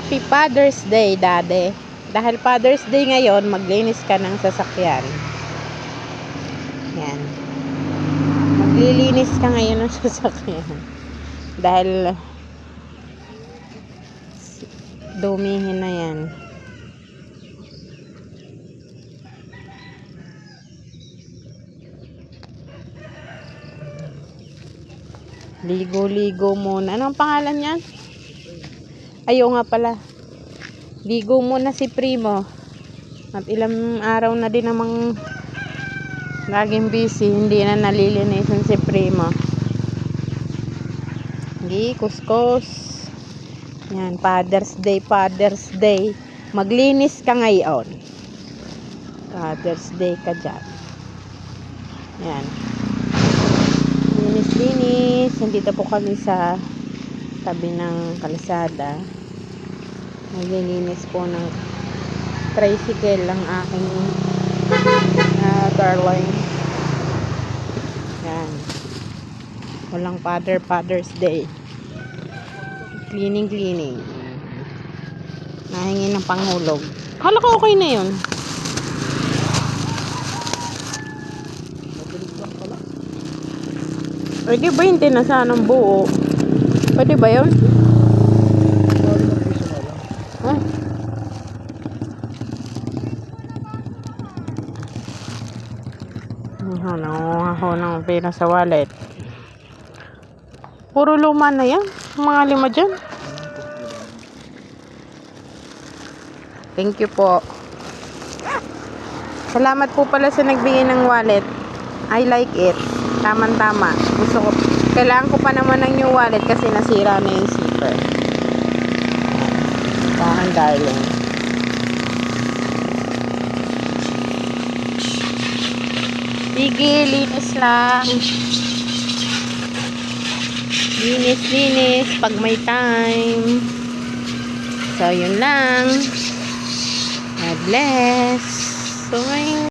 Happy Father's Day, Daddy. Dahil Father's Day ngayon, maglinis ka ng sasakyan. Yan. Maglilinis ka ngayon ng sasakyan. Dahil dumihin na yan. Ligo-ligo muna. Anong pangalan niyan? Ayaw nga pala. Ligo muna si Primo. At ilang araw na din namang laging busy. Hindi na nalilinisan si Primo. Hindi, kuskus. Yan, Father's Day, Father's Day. Maglinis ka ngayon. Father's Day ka dyan. Yan. Linis. Nandito po kami sa tabi ng kalsada. Naglilinis po ng tricycle ang aking darling. Yan. Walang Father's Day. Cleaning. Nahingi ng panghulog. Kala ko okay na yun. Pwede ba yung tinasa ng buo? Pwede ba yun? Huh? Ako ng pera sa wallet. Puro luma na yan. Mga lima dyan. Thank you po. Salamat po pala sa nagbigay ng wallet. I like it. Tama-tama. Gusto ko. Kailangan ko pa naman ng new wallet kasi nasira na yung zipper. Parang darling. Sige, linis lang. Linis pag may time. So, yun lang. God bless. So,